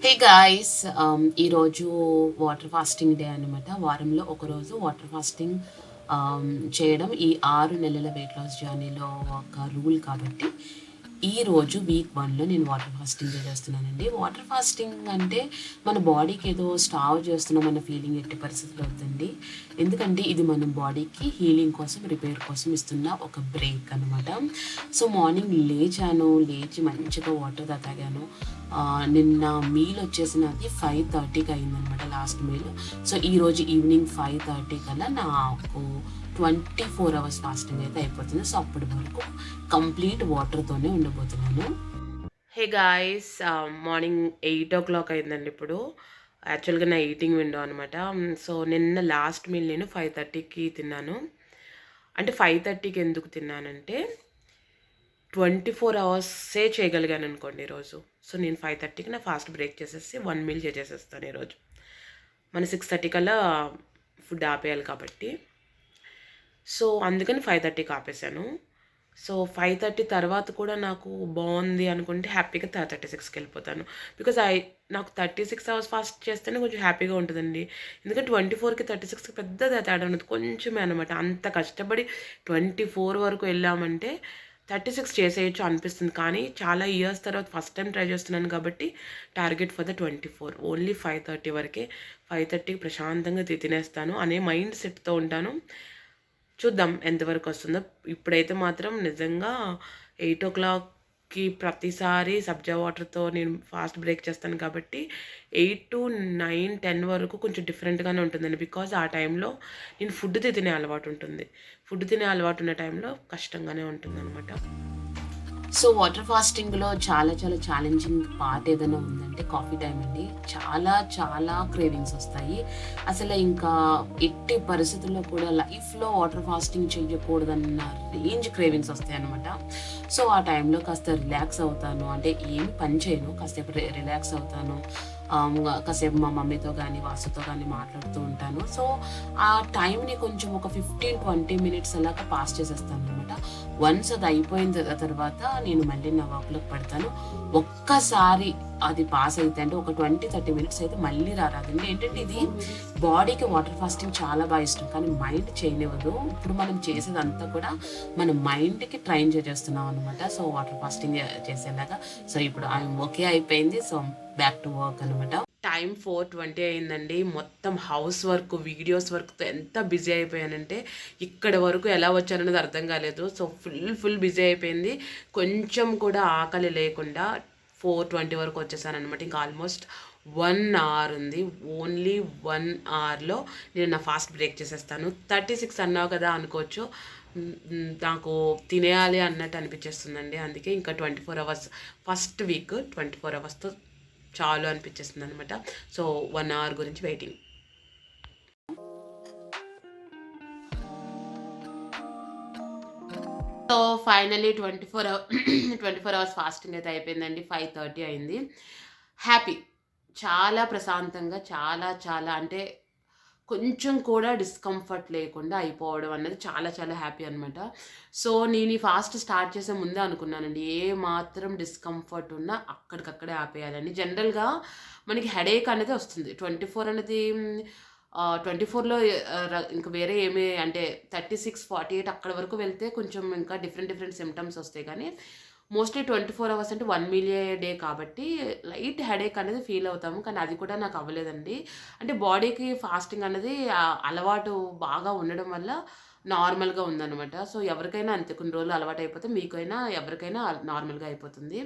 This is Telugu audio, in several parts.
హే గాయ్స్, ఈరోజు వాటర్ ఫాస్టింగ్ డే అనమాట. వారంలో ఒకరోజు వాటర్ ఫాస్టింగ్ చేయడం ఈ 6 నెలల వెయిట్ లాస్ జర్నీలో ఒక రూల్ కాబట్టి ఈరోజు వీక్ 1లో నేను వాటర్ ఫాస్టింగ్ డే చేస్తున్నానండి. వాటర్ ఫాస్టింగ్ అంటే మన బాడీకి ఏదో స్టావ్ చేస్తున్నాం అన్న ఫీలింగ్ ఎట్టి పరిస్థితుల్లో అవుతుంది. ఎందుకంటే ఇది మన బాడీకి హీలింగ్ కోసం, రిపేర్ కోసం ఇస్తున్న ఒక బ్రేక్ అనమాట. సో మార్నింగ్ లేచి మంచిగా వాటర్ తాగాను. నిన్న మీల్ వచ్చేసి నాది 5:30కి అయిందనమాట, లాస్ట్ మీల్. సో ఈరోజు ఈవినింగ్ 5:30 కల్లా నాకు 24 అవర్స్ ఫాస్టింగ్ అయితే అయిపోతుంది. సో అప్పటి వరకు కంప్లీట్ వాటర్తోనే ఉండబోతున్నాను. హే గాయస్, మార్నింగ్ 8 o'clock అయిందండి ఇప్పుడు. యాక్చువల్గా నా ఈటింగ్ విండో అనమాట. సో నిన్న లాస్ట్ మీల్ నేను 5:30కి తిన్నాను. అంటే 5:30కి ఎందుకు తిన్నానంటే 24 అవర్సే చేయగలిగాను అనుకోండి ఈరోజు. సో నేను 5:30కి నా ఫాస్ట్ బ్రేక్ చేసేసి 1 మీల్ చేసేస్తాను ఈరోజు. మన 6:30 కల్లా ఫుడ్ ఆపేయాలి కాబట్టి. సో అందుకని 5:30కి ఆపేసాను. సో 5:30 తర్వాత కూడా నాకు బాగుంది అనుకుంటే హ్యాపీగా 36కి వెళ్ళిపోతాను. బికాజ్ నాకు 36 అవర్స్ ఫాస్ట్ చేస్తేనే కొంచెం హ్యాపీగా ఉంటుందండి. ఎందుకంటే 24కి 36కి పెద్ద తేడా ఉండదు, కొంచెమే అనమాట. అంత కష్టపడి 24 వరకు వెళ్ళామంటే 36 చేసేయచ్చు అనిపిస్తుంది. కానీ చాలా ఇయర్స్ తర్వాత ఫస్ట్ టైం ట్రై చేస్తున్నాను కాబట్టి టార్గెట్ ఫర్ ద 24, ఓన్లీ 5:30 వరకే. 5:30కి ప్రశాంతంగా తినేస్తాను అనే మైండ్ సెట్తో ఉంటాను. చూద్దాం ఎంతవరకు వస్తుందో. ఇప్పుడైతే మాత్రం నిజంగా 8 o'clockకి ప్రతిసారి సబ్జా వాటర్తో నేను ఫాస్ట్ బ్రేక్ చేస్తాను కాబట్టి 8 to 9, 10 వరకు కొంచెం డిఫరెంట్గానే ఉంటుందండి. బికాజ్ ఆ టైంలో నేను ఫుడ్ తినే అలవాటు ఉంటుంది. ఫుడ్ తినే అలవాటు ఉన్న టైంలో కష్టంగానే ఉంటుంది అనమాట. సో వాటర్ ఫాస్టింగ్లో చాలా చాలా ఛాలెంజింగ్ పార్ట్ ఏదైనా ఉందంటే కాఫీ టైం అండి. చాలా చాలా క్రేవింగ్స్ వస్తాయి. అసలు ఇంకా ఎట్టి పరిస్థితుల్లో కూడా లైఫ్లో వాటర్ ఫాస్టింగ్ చేయకూడదన్న రేంజ్ క్రేవింగ్స్ వస్తాయి అనమాట. సో ఆ టైంలో కాస్త రిలాక్స్ అవుతాను, అంటే ఏమి పని చేయను, కాసేపు రిలాక్స్ అవుతాను. కాసేపు మా మమ్మీతో కానీ వాసుతో కానీ మాట్లాడుతూ ఉంటాను. సో ఆ టైంని కొంచెం ఒక 15-20 మినిట్స్ అలాగా పాస్ చేసేస్తాను అనమాట. వన్స్ అది అయిపోయిన తర్వాత నేను మళ్ళీ నా వర్క్లోకి పడతాను. ఒక్కసారి అది పాస్ అయితే అంటే ఒక 20-30 మినిట్స్ అయితే మళ్ళీ రారాదండి. ఏంటంటే ఇది బాడీకి వాటర్ ఫాస్టింగ్ చాలా బాగా ఇష్టం, కానీ మైండ్ చేయనివ్వదు. ఇప్పుడు మనం చేసేదంతా కూడా మన మైండ్కి ట్రైన్ చేస్తున్నాం అనమాట. సో వాటర్ ఫాస్టింగ్ చేసేలాగా. సో ఇప్పుడు ఐఎమ్ ఓకే అయిపోయింది. సో బ్యాక్ టు వర్క్ అనమాట. టైం 4:20 అయిందండి. మొత్తం హౌస్ వర్క్, వీడియోస్ వర్క్తో ఎంత బిజీ అయిపోయానంటే ఇక్కడ వరకు ఎలా వచ్చానన్నది అర్థం కాలేదు. సో ఫుల్ బిజీ అయిపోయింది. కొంచెం కూడా ఆకలి లేకుండా 4:20 వరకు వచ్చేసాను అనమాట. ఇంకా ఆల్మోస్ట్ 1 hour ఉంది. ఓన్లీ 1 hourలో నేను నా ఫాస్ట్ బ్రేక్ చేసేస్తాను. 36 అన్నావు కదా అనుకోవచ్చు. నాకు తినేయాలి అన్నట్టు అనిపించేస్తుందండి. అందుకే ఇంకా 24 అవర్స్, ఫస్ట్ వీక్ 24 అవర్స్తో చాలు అనిపించేస్తుంది అనమాట. సో 1 hour గురించి waiting. So finally 24 hours fasting అయితే అయిపోయిందండి. 5:30 అయింది. హ్యాపీ, చాలా ప్రశాంతంగా, చాలా చాలా అంటే కొంచెం కూడా డిస్కంఫర్ట్ లేకుండా అయిపోవడం అన్నది చాలా చాలా హ్యాపీ అనమాట. సో నేను ఈ ఫాస్ట్ స్టార్ట్ చేసే ముందే అనుకున్నానండి, ఏ మాత్రం డిస్కంఫర్ట్ ఉన్నా అక్కడికక్కడే ఆపేయాలని. జనరల్గా మనకి హెడేక్ అనేది వస్తుంది 24 అనేది. 24లో ఇంకా వేరే ఏమీ అంటే 36, 48 అక్కడ వరకు వెళ్తే కొంచెం ఇంకా డిఫరెంట్ సిమ్టమ్స్ వస్తాయి. కానీ మోస్ట్లీ 24 అవర్స్ అంటే 1 మీల్ డే కాబట్టి లైట్ హెడేక్ అనేది ఫీల్ అవుతాము. కానీ అది కూడా నాకు అవ్వలేదండి. అంటే బాడీకి ఫాస్టింగ్ అనేది అలవాటు బాగా ఉండడం వల్ల నార్మల్గా ఉందన్నమాట. సో ఎవరికైనా అంతే, కొన్ని రోజులు అలవాటు అయిపోతే మీకైనా ఎవరికైనా నార్మల్గా అయిపోతుంది.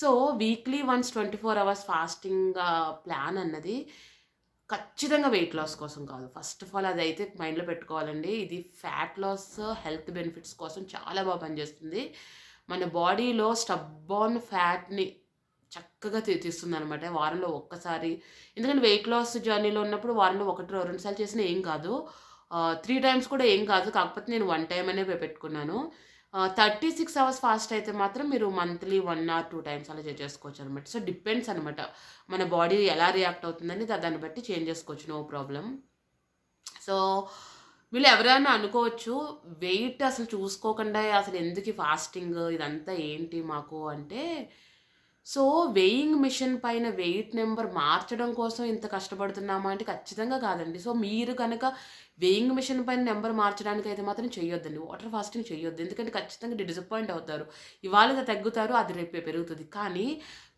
So weekly once 24 hours fasting plan అన్నది ఖచ్చితంగా వెయిట్ లాస్ కోసం కాదు. ఫస్ట్ ఆఫ్ ఆల్ అదైతే మైండ్లో పెట్టుకోవాలండి. ఇది ఫ్యాట్ లాస్, హెల్త్ బెనిఫిట్స్ కోసం చాలా బాగా పనిచేస్తుంది. మన బాడీలో స్టబ్బార్న్ ఫ్యాట్ని చక్కగా తీస్తుంది అనమాట వారంలో ఒక్కసారి. ఎందుకంటే వెయిట్ లాస్ జర్నీలో ఉన్నప్పుడు వారంలో 1-2 సార్లు చేసినా ఏం కాదు, 3 టైమ్స్ కూడా ఏం కాదు. కాకపోతే నేను 1 టైం అనే పెట్టుకున్నాను. 36 అవర్స్ ఫాస్ట్ అయితే మాత్రం మీరు మంత్లీ 1 or 2 టైమ్స్ అలా చేసుకోవచ్చు అనమాట. సో డిపెండ్స్ అనమాట, మన బాడీ ఎలా రియాక్ట్ అవుతుందని దాన్ని బట్టి చేంజ్ చేసుకోవచ్చు, నో ప్రాబ్లం. సో వీళ్ళు ఎవరైనా అనుకోవచ్చు, వెయిట్ అసలు చూసుకోకుండా అసలు ఎందుకు ఫాస్టింగ్ ఇదంతా ఏంటి మాకు అంటే, సో, వెయింగ్ మిషన్ పైన వెయిట్ నంబర్ మార్చడం కోసం ఇంత కష్టపడుతున్నామా అంటే ఖచ్చితంగా కాదండి. సో, మీరు గనక వెయింగ్ మిషన్ పైన నంబర్ మార్చడానికైతే మాత్రం చెయ్యొద్దండి. వాటర్ ఫాస్టింగ్ చెయ్యొద్దు. ఎందుకంటే ఖచ్చితంగా డిసప్పాయింట్ అవుతారు. ఇవాళ తగ్గుతారు, అది రేపు పెరుగుతది. కానీ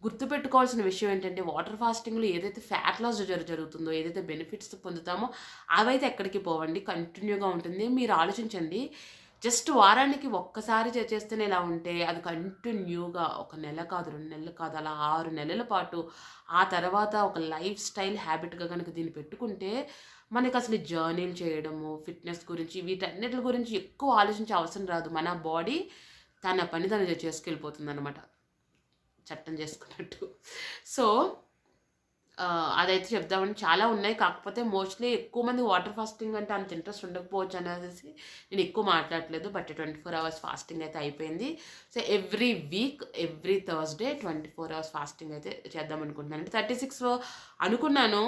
గుర్తుపెట్టుకోవాల్సిన విషయం ఏంటంటే వాటర్ ఫాస్టింగ్‌లో ఏదైతే ఫ్యాట్ లాస్ జరుగుతుందో, ఏదైతే బెనిఫిట్స్ పొందుతామో అవైతే ఎక్కడికి పోవండి. కంటిన్యూగా ఉంటుంది. మీరు ఆలోచించండి. జస్ట్ వారానికి ఒక్కసారి చేస్తేనే ఇలా ఉంటే, అది కంటిన్యూగా ఒక నెల కాదు, 2 నెలలు కాదు, అలా 6 నెలల పాటు, ఆ తర్వాత ఒక లైఫ్ స్టైల్ హ్యాబిట్‌గా గనక దీన్ని పెట్టుకుంటే, మనకసలు జర్నీలు చేయడము, ఫిట్‌నెస్ గురించి, వీటన్నిట్లి గురించి ఎక్కువ ఆలోచించే అవసరం రాదు. మన బాడీ తన పని తను చేసుకెళ్ళిపోతుందనమాట. చట్టం చేసుకున్నట్టు. సో అదైతే చెప్దామని చాలా ఉన్నాయి. కాకపోతే మోస్ట్‌లీ ఎక్కువ మంది వాటర్ ఫాస్టింగ్ అంటే అంత ఇంట్రెస్ట్ ఉండకపోవచ్చు అనేసి నేను ఎక్కువ మాట్లాడట్లేదు. బట్ 24 అవర్స్ ఫాస్టింగ్ అయితే అయిపోయింది. So, every week, every Thursday 24 hours fasting అయితే చేద్దాం అనుకుంటున్నాను. అంటే 36 అనుకున్నాను.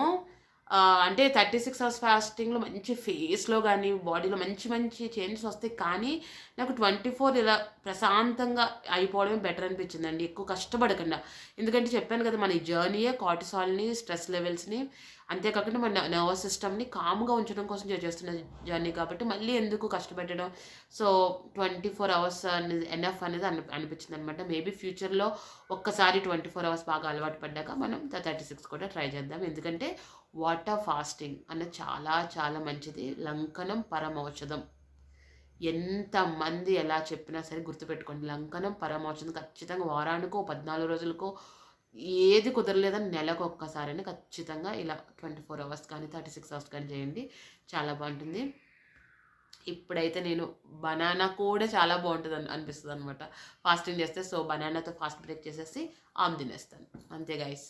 అంటే 36 అవర్స్ ఫాస్టింగ్‌లో మంచి ఫేస్‌లో గానీ, బాడీలో మంచి మంచి చేంజెస్ వస్తాయి. కానీ నాకు 24 ఇలా ప్రశాంతంగా అయిపోవడమే బెటర్ అనిపించిందండి. ఎక్కువ కష్టపడకుండా. ఎందుకంటే చెప్పాను కదా! మన ఈ జర్నీయే కార్టిసాల్‌ని, స్ట్రెస్ లెవెల్స్‌ని, అంతేకాకుండా మన నర్వస్ సిస్టమ్‌ని కామ్‌గా ఉంచడం కోసం చేస్తున్న జర్నీ కాబట్టి మళ్ళీ ఎందుకు కష్టపెట్టడం. సో, 24 అవర్స్ అనేది ఎనఫ్ అనేది అనిపించిందనమాట. మేబీ ఫ్యూచర్‌లో ఒక్కసారి 24 అవర్స్ బాగా అలవాటు పడ్డాక మనం 36 కూడా ట్రై చేద్దాం. ఎందుకంటే వాటర్ ఫాస్టింగ్ అనేది చాలా చాలా మంచిది. లంకనం పరమౌషధం. ఎంతమంది ఎలా చెప్పినా సరే గుర్తుపెట్టుకోండి. లంకనం పరమౌషధం. ఖచ్చితంగా వారానికో, 14 రోజులకో, ఏది కుదరలేదని నెలకొక్కసారైనా ఖచ్చితంగా ఇలా 24 అవర్స్ కానీ, 36 అవర్స్ కానీ చేయండి. చాలా బావుంటుంది. ఇప్పుడైతే నేను బనానా కూడా చాలా బావుంటదని అనిపిస్తదనమాట. ఫాస్టింగ్ చేస్తే. సో, బనానాతో ఫాస్ట్ బ్రేక్ చేసేసి ఆమ్ తినేస్తాను. అంతే గైస్.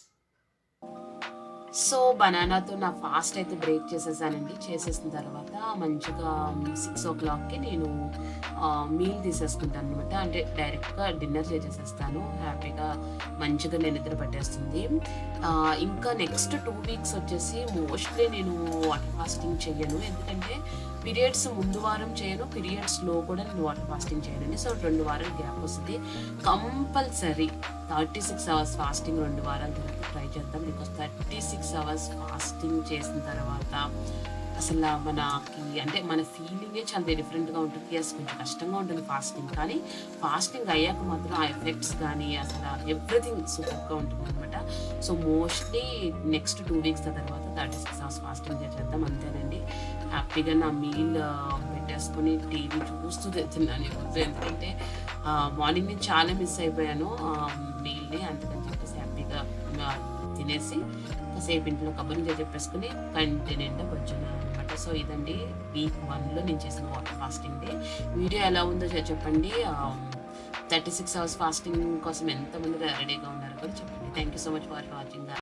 సో, బనానాతో నా ఫాస్ట్ అయితే బ్రేక్ చేసేసానండి. చేసేసిన తర్వాత మంచిగా 6:00కి నేను మీల్ తీసేసుకుంటాననమాట. అంటే డైరెక్ట్‌గా డిన్నర్ చేసేసేస్తాను. హ్యాపీగా మంచిగా నేను నిద్ర పట్టేస్తుంది. ఇంకా నెక్స్ట్ 2 వీక్స్ వచ్చేసి మోస్ట్‌లీ నేను వాటర్ ఫాస్టింగ్ చెయ్యను. ఎందుకంటే పీరియడ్స్ ముందు వారం చేయను. పీరియడ్స్‌లో కూడా నేను వాటర్ ఫాస్టింగ్ చేయనండి. సో, 2 వారాలు గ్యాప్ వస్తది. కంపల్సరీ 36 అవర్స్ ఫాస్టింగ్ 2 వారాల తర్వాత ట్రై చేద్దాం. బికాస్ 36 అవర్స్ ఫాస్టింగ్ చేసిన తర్వాత అసల మనకి అంటే మన ఫీలింగే చాలా డిఫరెంట్‌గా ఉంటుంది. యెస్, కొంచెం కష్టంగా ఉంటుంది ఫాస్టింగ్. కానీ ఫాస్టింగ్ అయ్యాక మాత్రం ఆ ఎఫెక్ట్స్ గానీ అసల ఎవ్రీథింగ్ సూపర్‌గా ఉంటుందనమాట. సో, మోస్ట్‌లీ నెక్స్ట్ 2 వీక్స్ తర్వాత 36 అవర్స్ ఫాస్టింగ్ చేసేద్దాం. అంతేనండి. హ్యాపీగా నా మీల్ పెట్టేసుకొని టీవీ చూస్తూ తిన్నాను ఈరోజు. ఎందుకంటే మార్నింగ్ నేను చాలా మిస్ అయిపోయాను మీల్‌ని. అందుకని చెప్పేసి హ్యాపీగా తినేసి కాసేపు ఇంట్లో కబుర్లు చెప్పేసుకొని కంటి నిండా కూర్చున్నాననమాట. సో, ఇదండి వీక్ 1లో నేను చేసిన వాటర్ ఫాస్టింగ్ డే. వీడియో ఎలా ఉందో చెప్పండి. 36 అవర్స్ ఫాస్టింగ్ కోసం ఎంతమంది రెడీగా ఉన్నారో కూడా చెప్పండి. Thank you so much for watching.